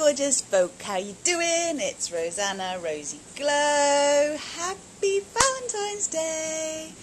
gorgeous folk, how you doing? It's Rosanna, RozyGlow. Happy Valentine's Day.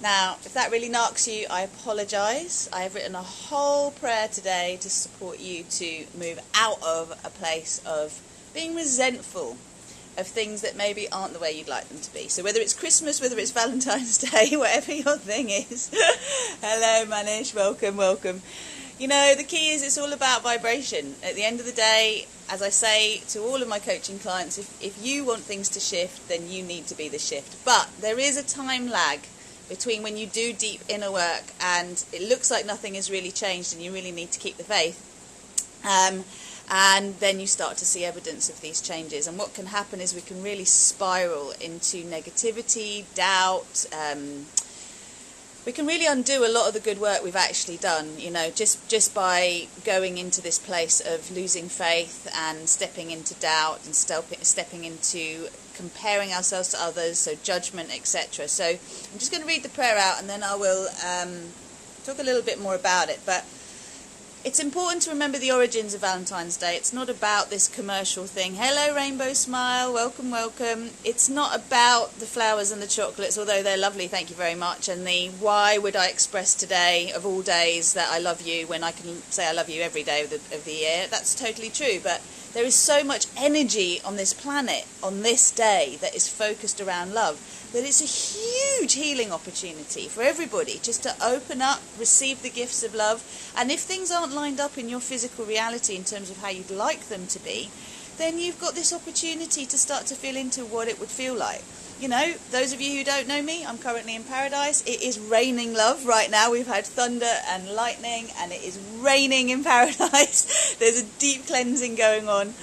Now, if that really knocks you, I apologise. I have written a whole prayer today to support you to move out of a place of being resentful of things that maybe aren't the way you'd like them to be. So whether it's Christmas, whether it's Valentine's Day, whatever your thing is. Hello, Manish. Welcome, welcome. You know, the key is it's all about vibration. At the end of the day, as I say to all of my coaching clients, if you want things to shift, then you need to be the shift. But there is a time lag between when you do deep inner work and it looks like nothing has really changed and you really need to keep the faith. And then you start to see evidence of these changes. And what can happen is we can really spiral into negativity, doubt. We can really undo a lot of the good work we've actually done, you know, just by going into this place of losing faith and stepping into doubt and stepping into comparing ourselves to others, so judgment, etc. So I'm just going to read the prayer out and then I will talk a little bit more about it. But it's important to remember the origins of Valentine's Day. It's not about this commercial thing. Hello, Rainbow Smile. Welcome, welcome. It's not about the flowers and the chocolates, although they're lovely, thank you very much. And the why would I express today, of all days, that I love you when I can say I love you every day of the year. That's totally true. But there is so much energy on this planet, on this day, that is focused around love, that it's a huge healing opportunity for everybody just to open up, receive the gifts of love. And if things aren't lined up in your physical reality in terms of how you'd like them to be, then you've got this opportunity to start to feel into what it would feel like. You know, those of you who don't know me, I'm currently in paradise. It is raining love right now. We've had thunder and lightning and it is raining in paradise. There's a deep cleansing going on.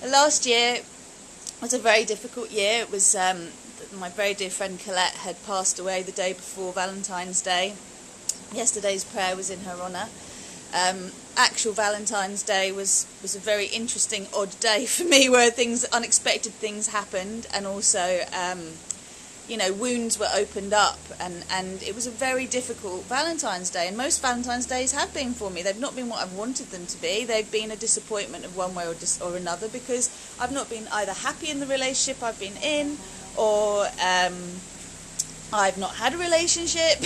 Last year was a very difficult year. It was my very dear friend Colette had passed away the day before Valentine's Day. Yesterday's prayer was in her honour. Actual Valentine's Day was a very interesting, odd day for me, where unexpected things happened, and also, you know, wounds were opened up, and it was a very difficult Valentine's Day. And most Valentine's Days have been for me. They've not been what I've wanted them to be. They've been a disappointment of one way or another, because I've not been either happy in the relationship I've been in, or I've not had a relationship,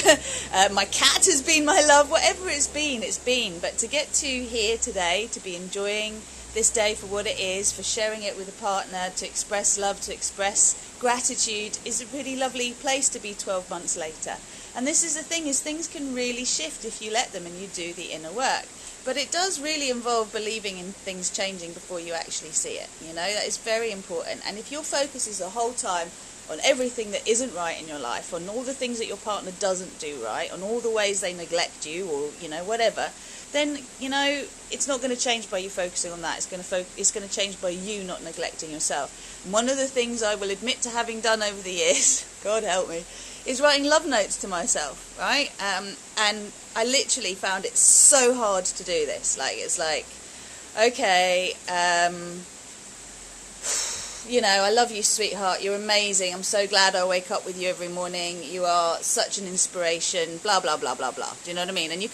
my cat has been my love, whatever it's been. But to get to here today, to be enjoying this day for what it is, for sharing it with a partner, to express love, to express gratitude, is a really lovely place to be 12 months later. And this is the thing, is things can really shift if you let them and you do the inner work. But it does really involve believing in things changing before you actually see it. You know, that is very important. And if your focus is the whole time on everything that isn't right in your life, on all the things that your partner doesn't do right, on all the ways they neglect you, or, you know, whatever, then, you know, it's not going to change by you focusing on that. It's going to change by you not neglecting yourself. And one of the things I will admit to having done over the years, God help me, is writing love notes to myself, right? And I literally found it so hard to do this. Like, it's like, okay, you know, I love you, sweetheart, you're amazing, I'm so glad I wake up with you every morning, you are such an inspiration, blah, blah, blah, blah, blah. Do you know what I mean? And you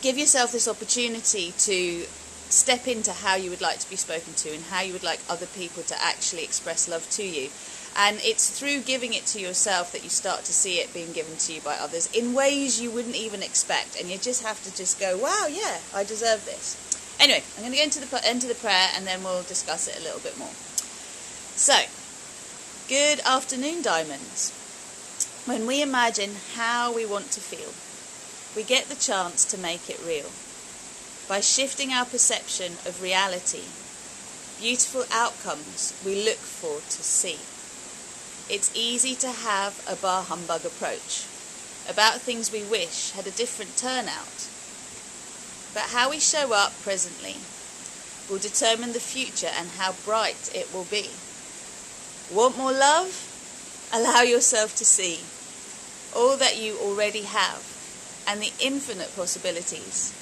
give yourself this opportunity to step into how you would like to be spoken to and how you would like other people to actually express love to you. And it's through giving it to yourself that you start to see it being given to you by others in ways you wouldn't even expect. And you just have to just go, wow, yeah, I deserve this. Anyway, I'm going to get into the prayer and then we'll discuss it a little bit more. So, good afternoon, diamonds. When we imagine how we want to feel, we get the chance to make it real. By shifting our perception of reality, beautiful outcomes we look for to see. It's easy to have a bar humbug approach about things we wish had a different turnout. But how we show up presently will determine the future and how bright it will be. Want more love? Allow yourself to see all that you already have and the infinite possibilities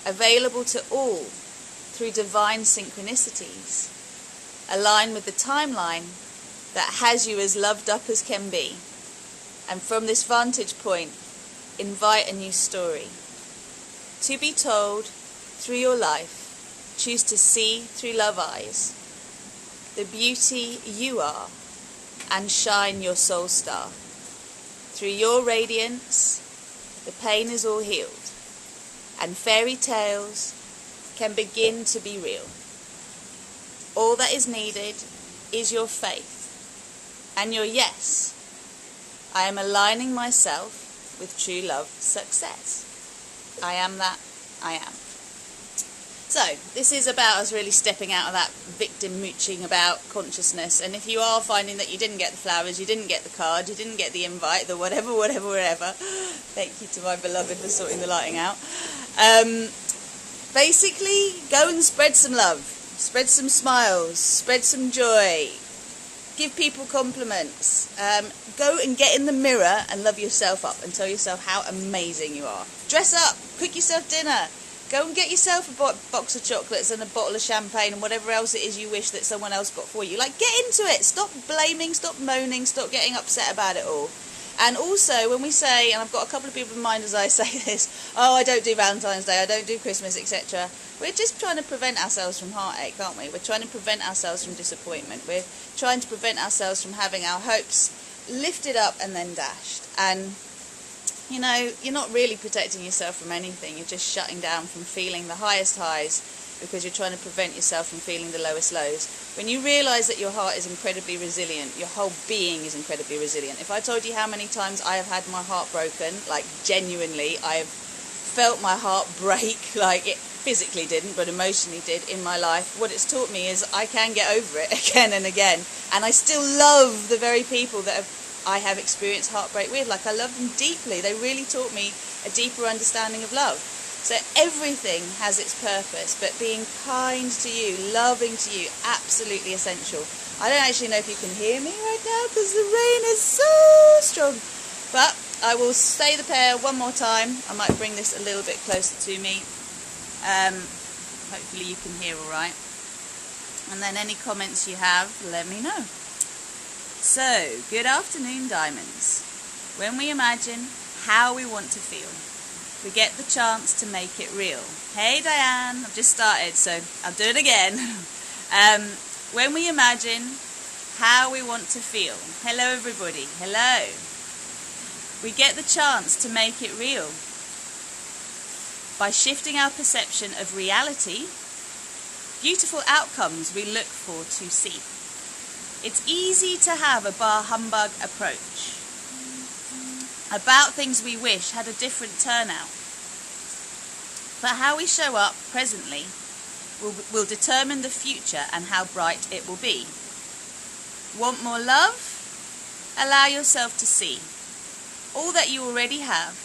available to all through divine synchronicities. Align with the timeline that has you as loved up as can be. And from this vantage point, invite a new story to be told through your life Choose to see through love eyes the beauty you are and shine your soul star. Through your radiance, the pain is all healed, and fairy tales can begin to be real. All that is needed is your faith and your yes. I am aligning myself with true love success. I am that I am. So, this is about us really stepping out of that victim mooching about consciousness. And if you are finding that you didn't get the flowers, you didn't get the card, you didn't get the invite, the whatever, thank you to my beloved for sorting the lighting out. Basically, go and spread some love, spread some smiles, spread some joy, give people compliments, go and get in the mirror and love yourself up and tell yourself how amazing you are. Dress up, cook yourself dinner. Go and get yourself a box of chocolates and a bottle of champagne and whatever else it is you wish that someone else got for you. Like, get into it. Stop blaming, stop moaning, stop getting upset about it all. And also, when we say, and I've got a couple of people in mind as I say this, oh, I don't do Valentine's Day, I don't do Christmas, etc. We're just trying to prevent ourselves from heartache, aren't we? We're trying to prevent ourselves from disappointment. We're trying to prevent ourselves from having our hopes lifted up and then dashed. And you know, you're not really protecting yourself from anything. You're just shutting down from feeling the highest highs because you're trying to prevent yourself from feeling the lowest lows. When you realise that your heart is incredibly resilient, your whole being is incredibly resilient. If I told you how many times I have had my heart broken, like genuinely, I have felt my heart break, like it physically didn't, but emotionally did in my life, what it's taught me is I can get over it again and again. And I still love the very people that I have experienced heartbreak with. Like, I love them deeply. They really taught me a deeper understanding of love. So everything has its purpose, but being kind to you, loving to you, absolutely essential. I don't actually know if you can hear me right now because the rain is so strong. But I will say the prayer one more time. I might bring this a little bit closer to me. Hopefully you can hear all right. And then any comments you have, let me know. So, good afternoon, diamonds. When we imagine how we want to feel, we get the chance to make it real. Hey, Diane, I've just started, so I'll do it again. When we imagine how we want to feel, hello, everybody, hello. We get the chance to make it real. By shifting our perception of reality, beautiful outcomes we look for to see. It's easy to have a bar humbug approach about things we wish had a different turnout. But how we show up presently will determine the future and how bright it will be. Want more love? Allow yourself to see all that you already have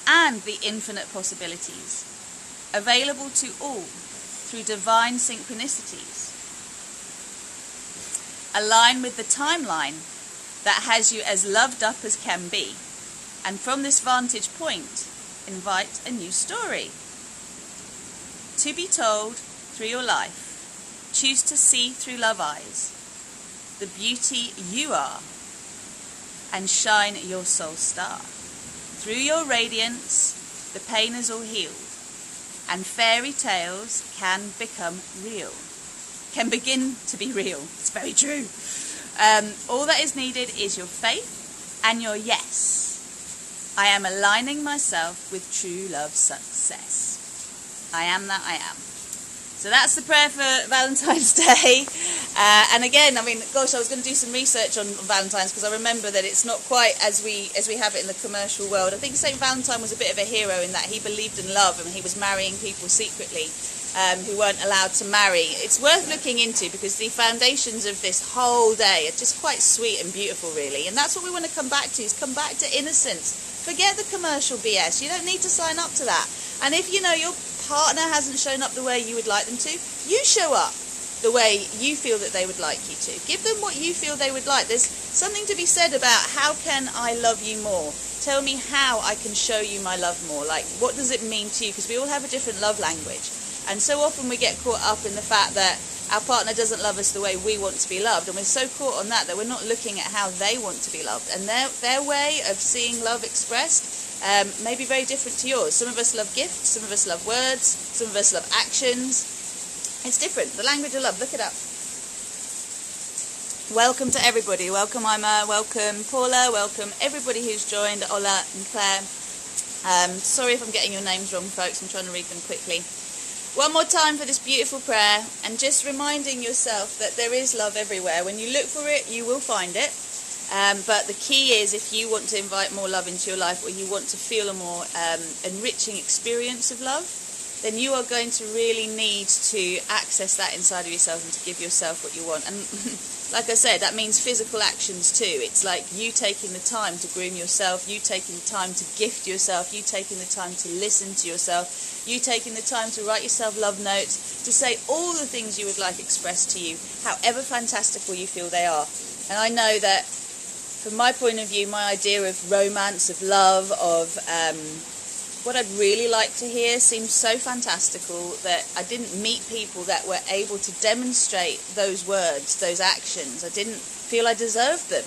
and the infinite possibilities available to all through divine synchronicities. Align with the timeline that has you as loved up as can be, and from this vantage point, invite a new story to be told through your life. Choose to see through love eyes the beauty you are and shine your soul star. Through your radiance, the pain is all healed, and fairy tales can become real. Can begin to be real. It's very true. All that is needed is your faith and your yes. I am aligning myself with true love success. I am that I am. So that's the prayer for Valentine's Day. And again, I mean, gosh, I was going to do some research on Valentine's because I remember that it's not quite as we have it in the commercial world. I think St. Valentine was a bit of a hero in that he believed in love and he was marrying people secretly who weren't allowed to marry. It's worth looking into because the foundations of this whole day are just quite sweet and beautiful, really. And that's what we want to come back to, is come back to innocence. Forget the commercial BS. You don't need to sign up to that. And if you know your partner hasn't shown up the way you would like them to, you show up the way you feel that they would like you to. Give them what you feel they would like. There's something to be said about how can I love you more? Tell me how I can show you my love more. Like, what does it mean to you? Because we all have a different love language. And so often we get caught up in the fact that our partner doesn't love us the way we want to be loved. And we're so caught on that we're not looking at how they want to be loved. And their way of seeing love expressed may be very different to yours. Some of us love gifts, some of us love words, some of us love actions. It's different. The language of love. Look it up. Welcome to everybody. Welcome Ima. Welcome Paula. Welcome everybody who's joined. Ola and Claire. Sorry if I'm getting your names wrong, folks. I'm trying to read them quickly. One more time for this beautiful prayer, and just reminding yourself that there is love everywhere. When you look for it, you will find it. But the key is, if you want to invite more love into your life, or you want to feel a more enriching experience of love, then you are going to really need to access that inside of yourself and to give yourself what you want. And like I said, that means physical actions too. It's like you taking the time to groom yourself, you taking the time to gift yourself, you taking the time to listen to yourself, you taking the time to write yourself love notes, to say all the things you would like expressed to you, however fantastical you feel they are. And I know that from my point of view, my idea of romance, of love, of what I'd really like to hear seems so fantastical that I didn't meet people that were able to demonstrate those words, those actions. I didn't feel I deserved them.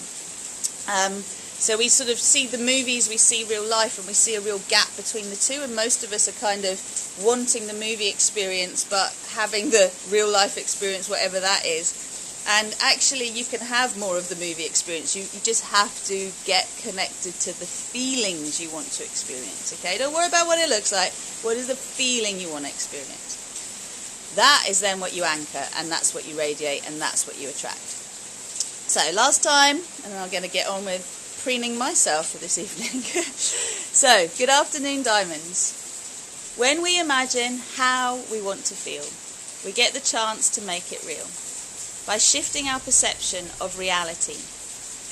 So we sort of see the movies, we see real life, and we see a real gap between the two, and most of us are kind of wanting the movie experience but having the real life experience, whatever that is. And actually you can have more of the movie experience. You just have to get connected to the feelings you want to experience, okay? Don't worry about what it looks like. What is the feeling you want to experience? That is then what you anchor, and that's what you radiate, and that's what you attract. So last time, and I'm going to get on with preening myself for this evening. So, good afternoon, diamonds. When we imagine how we want to feel, we get the chance to make it real. By shifting our perception of reality,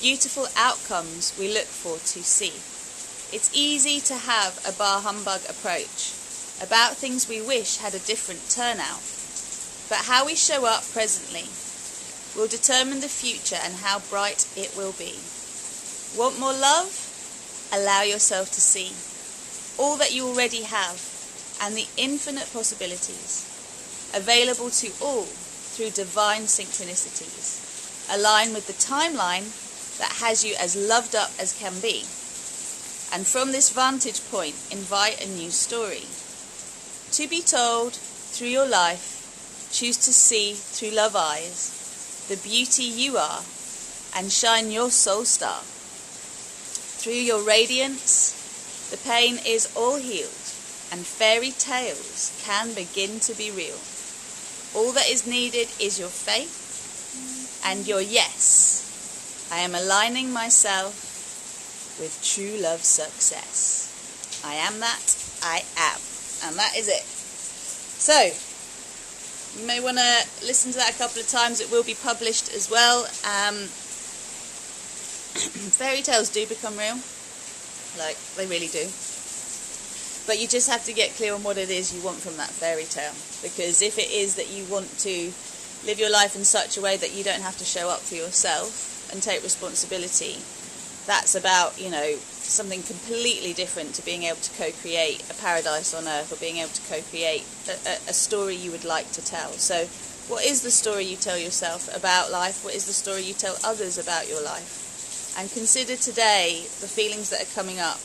beautiful outcomes we look for to see. It's easy to have a bar humbug approach about things we wish had a different turnout. But how we show up presently will determine the future and how bright it will be. Want more love? Allow yourself to see all that you already have and the infinite possibilities available to all through divine synchronicities. Align with the timeline that has you as loved up as can be. And from this vantage point, invite a new story to be told through your life. Choose to see through love eyes the beauty you are and shine your soul star. Through your radiance, the pain is all healed and fairy tales can begin to be real. All that is needed is your faith and your yes. I am aligning myself with true love success. I am that, I am. And that is it. So, you may want to listen to that a couple of times. It will be published as well. Fairy tales do become real. Like, they really do. But you just have to get clear on what it is you want from that fairy tale. Because if it is that you want to live your life in such a way that you don't have to show up for yourself and take responsibility, that's about, something completely different to being able to co-create a paradise on earth, or being able to co-create a story you would like to tell. So what is the story you tell yourself about life? What is the story you tell others about your life? And consider today the feelings that are coming up.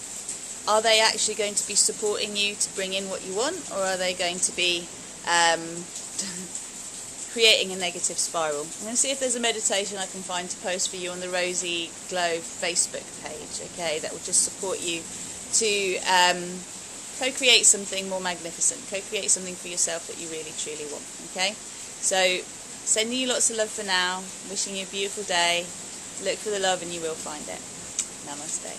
Are they actually going to be supporting you to bring in what you want, or are they going to be creating a negative spiral? I'm going to see if there's a meditation I can find to post for you on the RozyGlow Facebook page, okay, that will just support you to co-create something more magnificent, co-create something for yourself that you really, truly want, okay? So, sending you lots of love for now, wishing you a beautiful day. Look for the love and you will find it. Namaste.